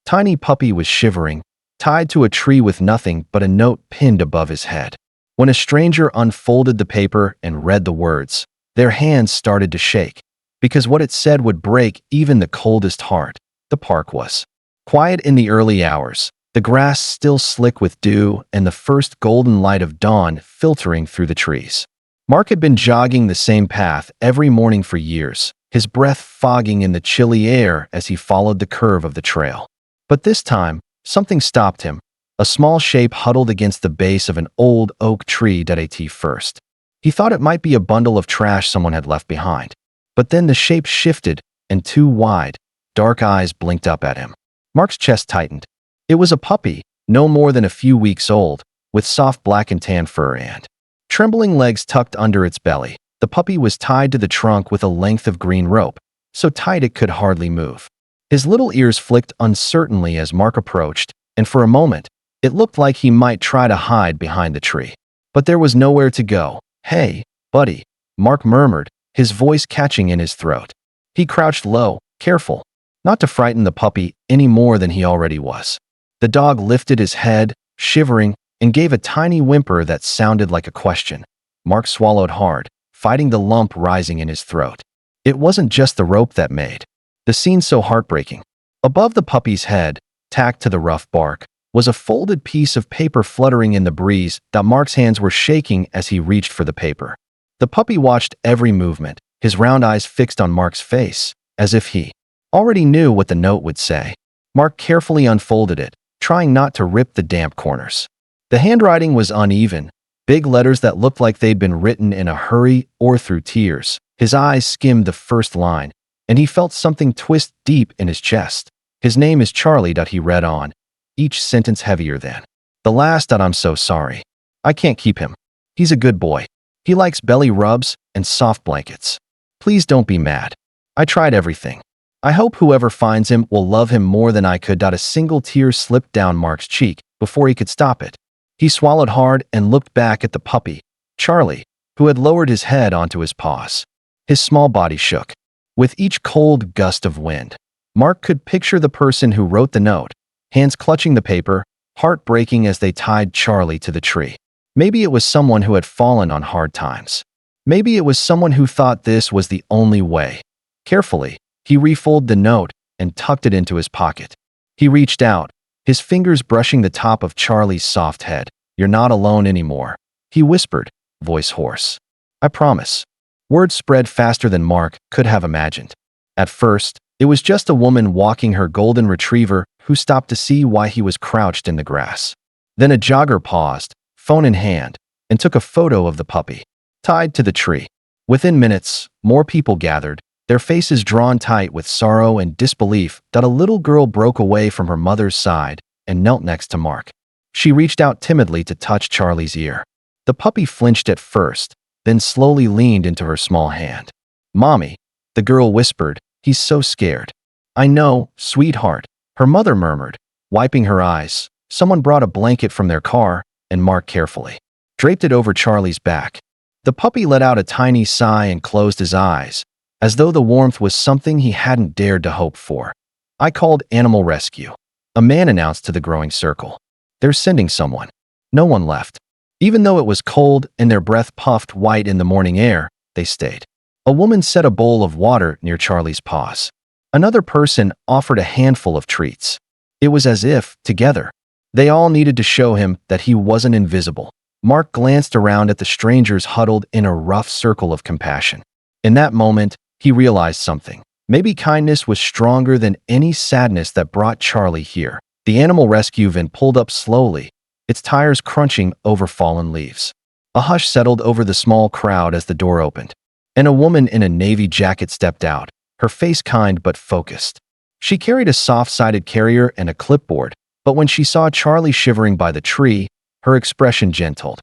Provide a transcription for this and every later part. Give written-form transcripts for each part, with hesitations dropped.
Tiny Puppy was shivering, tied to a tree with nothing but a note pinned above his head. When a stranger unfolded the paper and read the words, their hands started to shake, because what it said would break even the coldest heart. The park was quiet in the early hours, the grass still slick with dew and the first golden light of dawn filtering through the trees. Mark had been jogging the same path every morning for years, his breath fogging in the chilly air as he followed the curve of the trail. But this time, something stopped him. A small shape huddled against the base of an old oak tree at first. He thought it might be a bundle of trash someone had left behind. But then the shape shifted, and two wide, dark eyes blinked up at him. Mark's chest tightened. It was a puppy, no more than a few weeks old, with soft black and tan fur and trembling legs tucked under its belly. The puppy was tied to the trunk with a length of green rope, so tight it could hardly move. His little ears flicked uncertainly as Mark approached, and for a moment, it looked like he might try to hide behind the tree. But there was nowhere to go. "Hey, buddy," Mark murmured, his voice catching in his throat. He crouched low, careful, not to frighten the puppy any more than he already was. The dog lifted his head, shivering, and gave a tiny whimper that sounded like a question. Mark swallowed hard, fighting the lump rising in his throat. It wasn't just the rope that made the scene so heartbreaking. Above the puppy's head, tacked to the rough bark, was a folded piece of paper fluttering in the breeze that Mark's hands were shaking as he reached for the paper. The puppy watched every movement, his round eyes fixed on Mark's face, as if he already knew what the note would say. Mark carefully unfolded it, trying not to rip the damp corners. The handwriting was uneven, big letters that looked like they'd been written in a hurry or through tears. His eyes skimmed the first line, and he felt something twist deep in his chest. "His name is Charlie," he read on, each sentence heavier than the last. "I'm so sorry. I can't keep him. He's a good boy. He likes belly rubs and soft blankets. Please don't be mad. I tried everything. I hope whoever finds him will love him more than I could." A single tear slipped down Mark's cheek before he could stop it. He swallowed hard and looked back at the puppy, Charlie, who had lowered his head onto his paws. His small body shook with each cold gust of wind. Mark could picture the person who wrote the note, hands clutching the paper, heart breaking as they tied Charlie to the tree. Maybe it was someone who had fallen on hard times. Maybe it was someone who thought this was the only way. Carefully, he refolded the note and tucked it into his pocket. He reached out, his fingers brushing the top of Charlie's soft head. "You're not alone anymore," he whispered, voice hoarse. "I promise." Words spread faster than Mark could have imagined. At first, it was just a woman walking her golden retriever who stopped to see why he was crouched in the grass. Then a jogger paused, phone in hand, and took a photo of the puppy, tied to the tree. Within minutes, more people gathered, their faces drawn tight with sorrow and disbelief. A little girl broke away from her mother's side and knelt next to Mark. She reached out timidly to touch Charlie's ear. The puppy flinched at first, then slowly leaned into her small hand. "Mommy," the girl whispered, "he's so scared." "I know, sweetheart," her mother murmured, wiping her eyes. Someone brought a blanket from their car, and Mark carefully draped it over Charlie's back. The puppy let out a tiny sigh and closed his eyes, as though the warmth was something he hadn't dared to hope for. "I called animal rescue," a man announced to the growing circle. "They're sending someone." No one left. Even though it was cold and their breath puffed white in the morning air, they stayed. A woman set a bowl of water near Charlie's paws. Another person offered a handful of treats. It was as if, together, they all needed to show him that he wasn't invisible. Mark glanced around at the strangers huddled in a rough circle of compassion. In that moment, he realized something. Maybe kindness was stronger than any sadness that brought Charlie here. The animal rescue van pulled up slowly, its tires crunching over fallen leaves. A hush settled over the small crowd as the door opened, and a woman in a navy jacket stepped out, her face kind but focused. She carried a soft-sided carrier and a clipboard, but when she saw Charlie shivering by the tree, her expression gentled.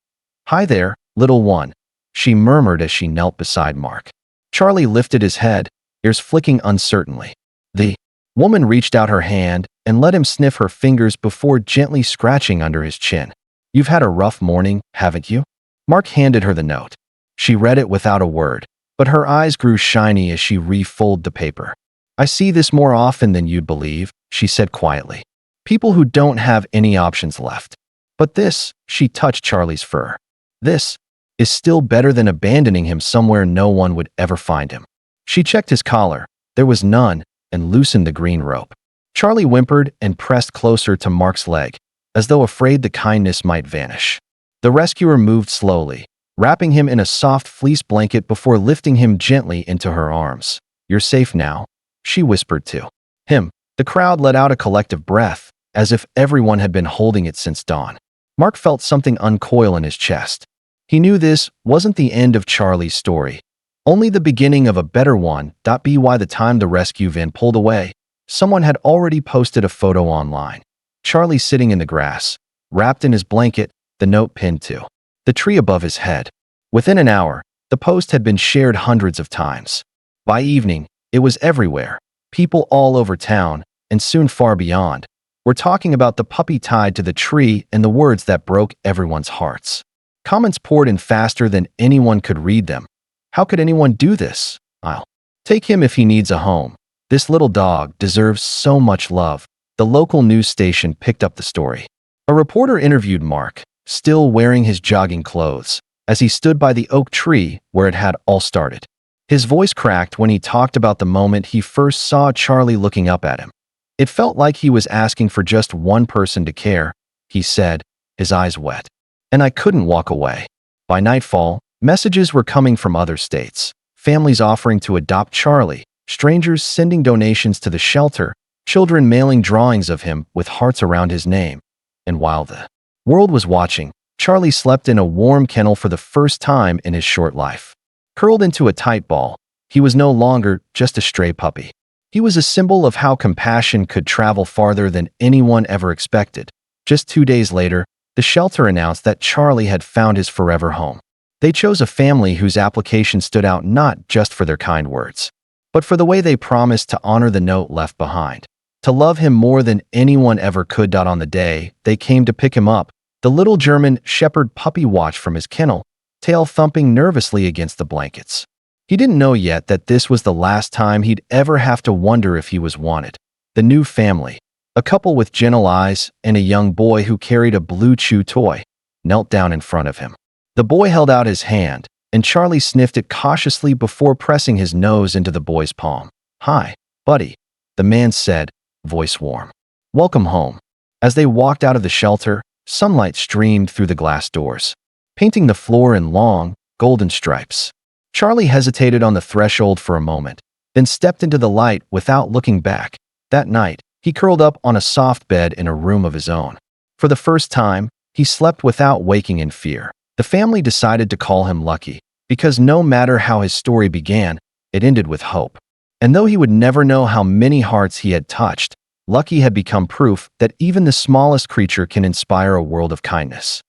"Hi there, little one," she murmured as she knelt beside Mark. Charlie lifted his head, ears flicking uncertainly. The woman reached out her hand and let him sniff her fingers before gently scratching under his chin. "You've had a rough morning, haven't you?" Mark handed her the note. She read it without a word, but her eyes grew shiny as she refolded the paper. "I see this more often than you'd believe," she said quietly. People who don't have any options left. But this, she touched Charlie's fur. This is still better than abandoning him somewhere no one would ever find him. She checked his collar. There was none, and loosened the green rope. Charlie whimpered and pressed closer to Mark's leg, as though afraid the kindness might vanish. The rescuer moved slowly, wrapping him in a soft fleece blanket before lifting him gently into her arms. "You're safe now," she whispered to him. The crowd let out a collective breath, as if everyone had been holding it since dawn. Mark felt something uncoil in his chest. He knew this wasn't the end of Charlie's story, only the beginning of a better one. By the time the rescue van pulled away, someone had already posted a photo online. Charlie sitting in the grass, wrapped in his blanket, the note pinned to the tree above his head. Within an hour, the post had been shared hundreds of times. By evening, it was everywhere. People all over town, and soon far beyond, were talking about the puppy tied to the tree and the words that broke everyone's hearts. Comments poured in faster than anyone could read them. "How could anyone do this? I'll take him if he needs a home. This little dog deserves so much love." The local news station picked up the story. A reporter interviewed Mark, still wearing his jogging clothes, as he stood by the oak tree where it had all started. His voice cracked when he talked about the moment he first saw Charlie looking up at him. "It felt like he was asking for just one person to care," he said, his eyes wet. "And I couldn't walk away." By nightfall, messages were coming from other states, families offering to adopt Charlie, strangers sending donations to the shelter, children mailing drawings of him with hearts around his name. And while the world was watching, Charlie slept in a warm kennel for the first time in his short life. Curled into a tight ball, he was no longer just a stray puppy. He was a symbol of how compassion could travel farther than anyone ever expected. Just 2 days later, the shelter announced that Charlie had found his forever home. They chose a family whose application stood out not just for their kind words, but for the way they promised to honor the note left behind, to love him more than anyone ever could. On the day they came to pick him up, the little German Shepherd puppy watched from his kennel, tail thumping nervously against the blankets. He didn't know yet that this was the last time he'd ever have to wonder if he was wanted. The new family, a couple with gentle eyes and a young boy who carried a blue chew toy, knelt down in front of him. The boy held out his hand, and Charlie sniffed it cautiously before pressing his nose into the boy's palm. "Hi, buddy," the man said, voice warm. "Welcome home." As they walked out of the shelter, sunlight streamed through the glass doors, painting the floor in long, golden stripes. Charlie hesitated on the threshold for a moment, then stepped into the light without looking back. That night, he curled up on a soft bed in a room of his own. For the first time, he slept without waking in fear. The family decided to call him Lucky, because no matter how his story began, it ended with hope. And though he would never know how many hearts he had touched, Lucky had become proof that even the smallest creature can inspire a world of kindness.